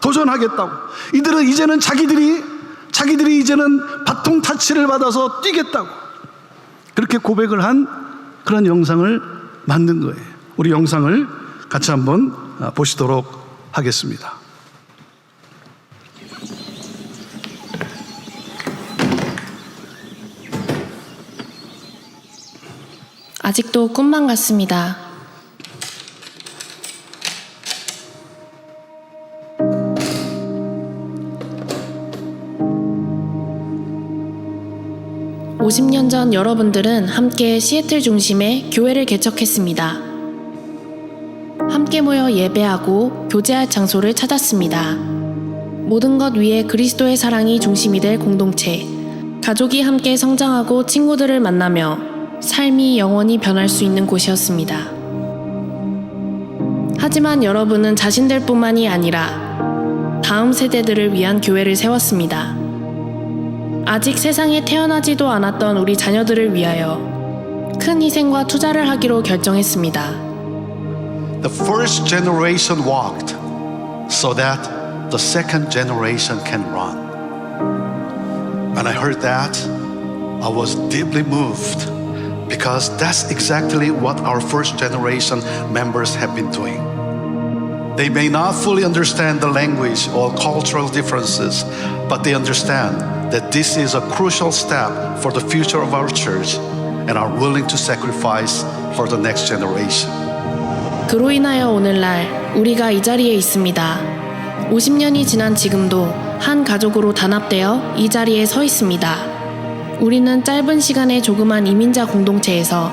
S1: 도전하겠다고, 이들은 이제는 자기들이 이제는 바통 타치를 받아서 뛰겠다고, 그렇게 고백을 한 그런 영상을 만든 거예요. 우리 영상을 같이 한번 보시도록 하겠습니다.
S2: 아직도 꿈만 같습니다. (50년) 전 여러분들은 함께 시애틀 중심에 교회를 개척했습니다. 함께 모여 예배하고 교제할 장소를 찾았습니다. 모든 것 위에 그리스도의 사랑이 중심이 될 공동체, 가족이 함께 성장하고 친구들을 만나며 삶이 영원히 변할 수 있는 곳이었습니다. 하지만 여러분은 자신들뿐만이 아니라 다음 세대들을 위한 교회를 세웠습니다. 아직 세상에 태어나지도 않았던 우리 자녀들을 위하여 큰 희생과 투자를 하기로 결정했습니다.
S3: The first generation walked so that the second generation can run. When I heard that, I was deeply moved because that's exactly what our first generation members have been doing. They may not fully understand the language or cultural differences, but they understand that this is a crucial step for the future of our church and are willing to sacrifice for the next generation.
S2: 그로 인하여 오늘날 우리가 이 자리에 있습니다. 50년이 지난 지금도 한 가족으로 단합되어 이 자리에 서 있습니다. 우리는 짧은 시간에 조그만 이민자 공동체에서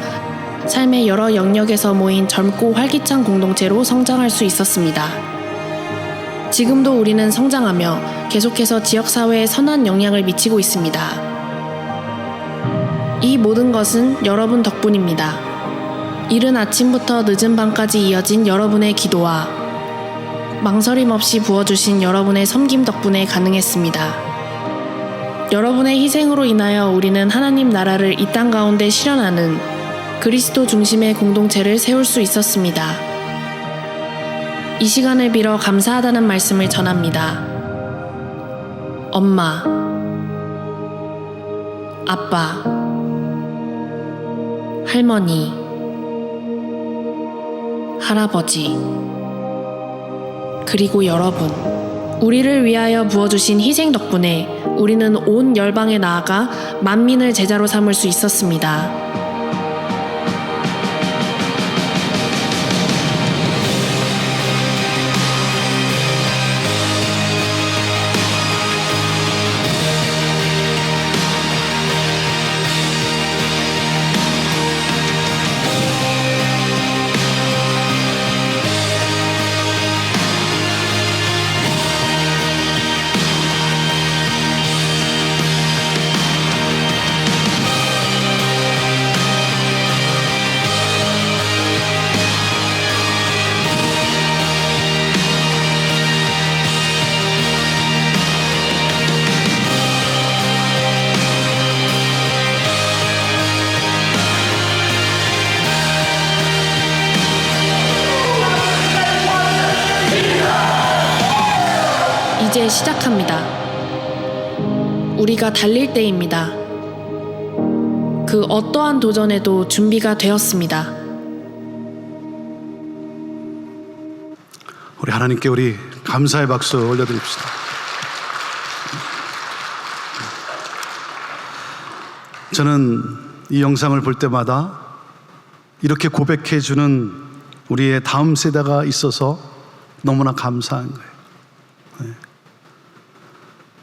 S2: 삶의 여러 영역에서 모인 젊고 활기찬 공동체로 성장할 수 있었습니다. 지금도 우리는 성장하며 계속해서 지역사회에 선한 영향을 미치고 있습니다. 이 모든 것은 여러분 덕분입니다. 이른 아침부터 늦은 밤까지 이어진 여러분의 기도와 망설임 없이 부어주신 여러분의 섬김 덕분에 가능했습니다. 여러분의 희생으로 인하여 우리는 하나님 나라를 이 땅 가운데 실현하는 그리스도 중심의 공동체를 세울 수 있었습니다. 이 시간을 빌어 감사하다는 말씀을 전합니다. 엄마, 아빠, 할머니, 할아버지, 그리고 여러분, 우리를 위하여 부어주신 희생 덕분에 우리는 온 열방에 나아가 만민을 제자로 삼을 수 있었습니다. 이제 시작합니다. 우리가 달릴 때입니다. 그 어떠한 도전에도 준비가 되었습니다.
S1: 우리 하나님께 우리 감사의 박수 올려드립시다. 저는 이 영상을 볼 때마다 이렇게 고백해주는 우리의 다음 세대가 있어서 너무나 감사한 거예요.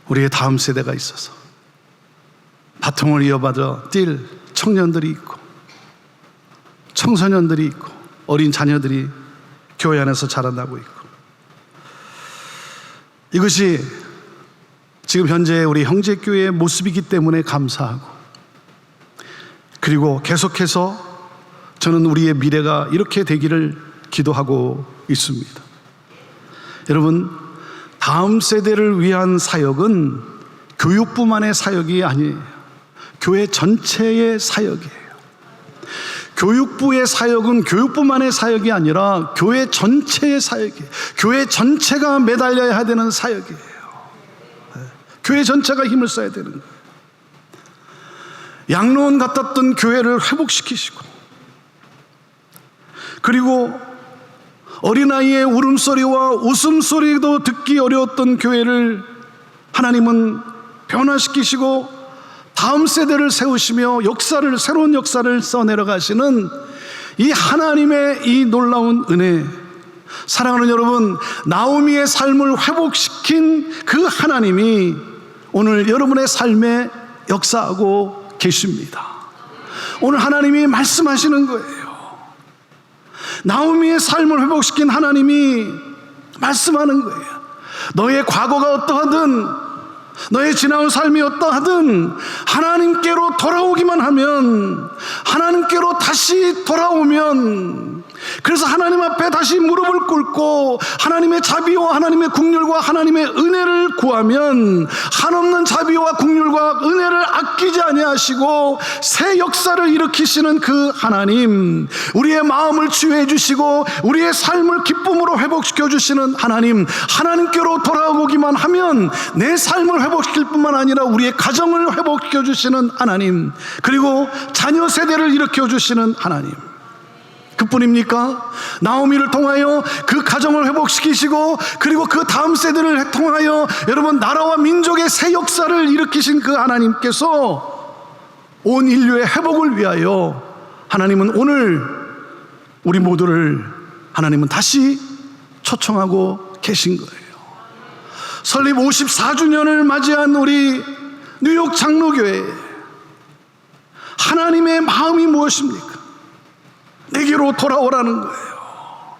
S1: 우리의 다음 세대가 있어서 바통을 이어받아 뛸 청년들이 있고 청소년들이 있고 어린 자녀들이 교회 안에서 자라나고 있고, 이것이 지금 현재 우리 형제교회의 모습이기 때문에 감사하고, 그리고 계속해서 저는 우리의 미래가 이렇게 되기를 기도하고 있습니다. 여러분, 다음 세대를 위한 사역은 교육부만의 사역이 아니에요. 교회 전체의 사역이에요. 교육부의 사역은 교육부만의 사역이 아니라 교회 전체의 사역이에요. 교회 전체가 매달려야 되는 사역이에요. 교회 전체가 힘을 써야 되는 거예요. 양로원 같았던 교회를 회복시키시고, 그리고 어린아이의 울음소리와 웃음소리도 듣기 어려웠던 교회를 하나님은 변화시키시고 다음 세대를 세우시며 새로운 역사를 써내려가시는 이 하나님의 이 놀라운 은혜, 사랑하는 여러분, 나오미의 삶을 회복시킨 그 하나님이 오늘 여러분의 삶에 역사하고 계십니다. 오늘 하나님이 말씀하시는 거예요. 나오미의 삶을 회복시킨 하나님이 말씀하는 거예요. 너의 과거가 어떠하든, 너의 지나온 삶이 어떠하든 하나님께로 돌아오기만 하면, 하나님께로 다시 돌아오면, 그래서 하나님 앞에 다시 무릎을 꿇고 하나님의 자비와 하나님의 국률과 하나님의 은혜를 구하면, 한없는 자비와 국률과 은혜를 아끼지 아니하시고 새 역사를 일으키시는 그 하나님, 우리의 마음을 치유해 주시고 우리의 삶을 기쁨으로 회복시켜 주시는 하나님, 하나님께로 돌아오기만 하면 내 삶을 회복시킬 뿐만 아니라 우리의 가정을 회복시켜 주시는 하나님, 그리고 자녀 세대를 일으켜 주시는 하나님, 그뿐입니까? 나오미를 통하여 그 가정을 회복시키시고, 그리고 그 다음 세대를 통하여 여러분 나라와 민족의 새 역사를 일으키신 그 하나님께서 온 인류의 회복을 위하여 하나님은 오늘 우리 모두를 하나님은 다시 초청하고 계신 거예요. 설립 54주년을 맞이한 우리 뉴욕 장로교회, 하나님의 마음이 무엇입니까? 내게로 돌아오라는 거예요.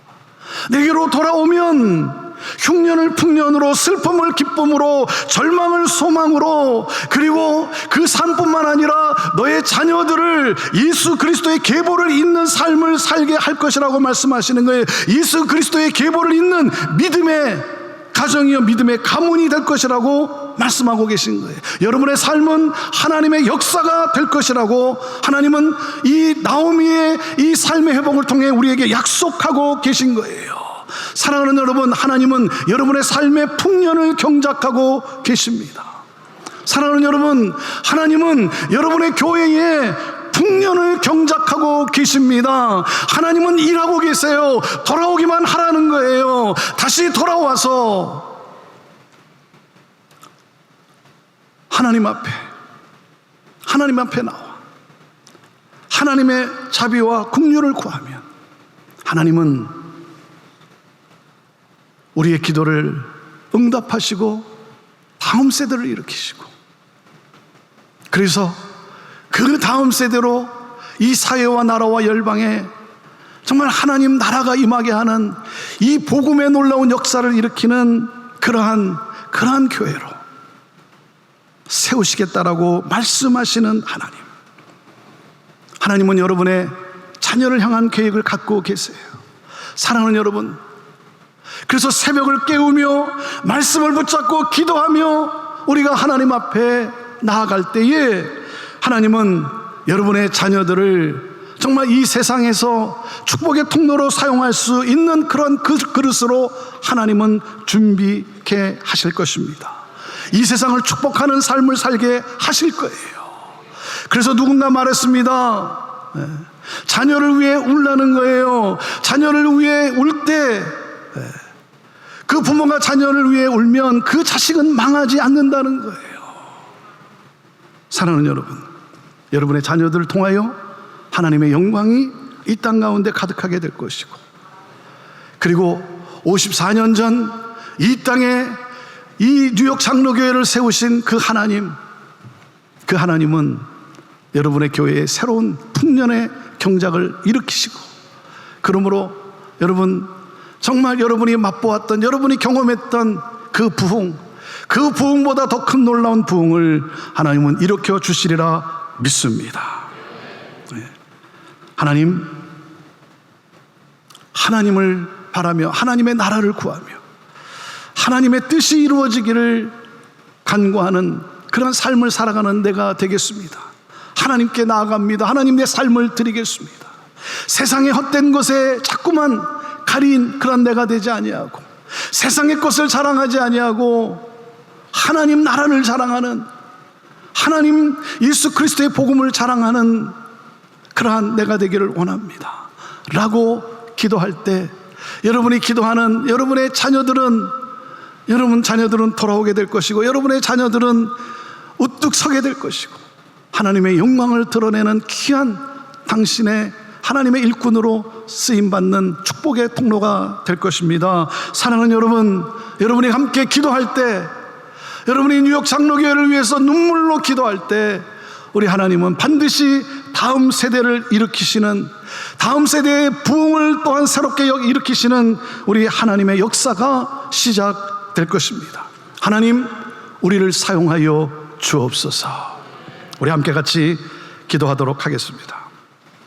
S1: 내게로 돌아오면 흉년을 풍년으로, 슬픔을 기쁨으로, 절망을 소망으로, 그리고 그 삶뿐만 아니라 너의 자녀들을 예수 그리스도의 계보를 잇는 삶을 살게 할 것이라고 말씀하시는 거예요. 예수 그리스도의 계보를 잇는 믿음의 가정이요 믿음의 가문이 될 것이라고 말씀하고 계신 거예요. 여러분의 삶은 하나님의 역사가 될 것이라고 하나님은 이 나오미의 이 삶의 회복을 통해 우리에게 약속하고 계신 거예요. 사랑하는 여러분, 하나님은 여러분의 삶의 풍년을 경작하고 계십니다. 사랑하는 여러분, 하나님은 여러분의 교회에 풍년을 경작하고 계십니다. 하나님은 일하고 계세요. 돌아오기만 하라는 거예요. 다시 돌아와서 하나님 앞에 나와 하나님의 자비와 긍휼을 구하면 하나님은 우리의 기도를 응답하시고 다음 세대를 일으키시고, 그래서 그 다음 세대로 이 사회와 나라와 열방에 정말 하나님 나라가 임하게 하는 이 복음의 놀라운 역사를 일으키는 그러한 교회로 세우시겠다라고 말씀하시는 하나님. 하나님은 여러분의 자녀를 향한 계획을 갖고 계세요. 사랑하는 여러분, 그래서 새벽을 깨우며 말씀을 붙잡고 기도하며 우리가 하나님 앞에 나아갈 때에 하나님은 여러분의 자녀들을 정말 이 세상에서 축복의 통로로 사용할 수 있는 그런 그릇으로 하나님은 준비케 하실 것입니다. 이 세상을 축복하는 삶을 살게 하실 거예요. 그래서 누군가 말했습니다. 자녀를 위해 울라는 거예요. 자녀를 위해 울 때 그 부모가 자녀를 위해 울면 그 자식은 망하지 않는다는 거예요. 사랑하는 여러분, 여러분의 자녀들을 통하여 하나님의 영광이 이 땅 가운데 가득하게 될 것이고, 그리고 54년 전 이 땅에 이 뉴욕 장로교회를 세우신 그 하나님은 여러분의 교회에 새로운 풍년의 경작을 일으키시고, 그러므로 여러분, 정말 여러분이 맛보았던, 여러분이 경험했던 그 부흥보다 더 큰 놀라운 부흥을 하나님은 일으켜 주시리라 믿습니다. 하나님을 바라며 하나님의 나라를 구하며 하나님의 뜻이 이루어지기를 간구하는 그런 삶을 살아가는 내가 되겠습니다. 하나님께 나아갑니다. 하나님, 내 삶을 드리겠습니다. 세상의 헛된 것에 자꾸만 가린 그런 내가 되지 아니하고, 세상의 것을 자랑하지 아니하고 하나님 나라를 자랑하는, 하나님 예수 그리스도의 복음을 자랑하는 그러한 내가 되기를 원합니다 라고 기도할 때, 여러분이 기도하는 여러분의 자녀들은 돌아오게 될 것이고, 여러분의 자녀들은 우뚝 서게 될 것이고, 하나님의 영광을 드러내는 귀한 당신의 하나님의 일꾼으로 쓰임받는 축복의 통로가 될 것입니다. 사랑하는 여러분, 여러분이 함께 기도할 때, 여러분이 뉴욕 장로교회를 위해서 눈물로 기도할 때, 우리 하나님은 반드시 다음 세대를 일으키시는, 다음 세대의 부흥을 또한 새롭게 일으키시는 우리 하나님의 역사가 시작될 것입니다. 하나님, 우리를 사용하여 주옵소서. 우리 함께 같이 기도하도록 하겠습니다.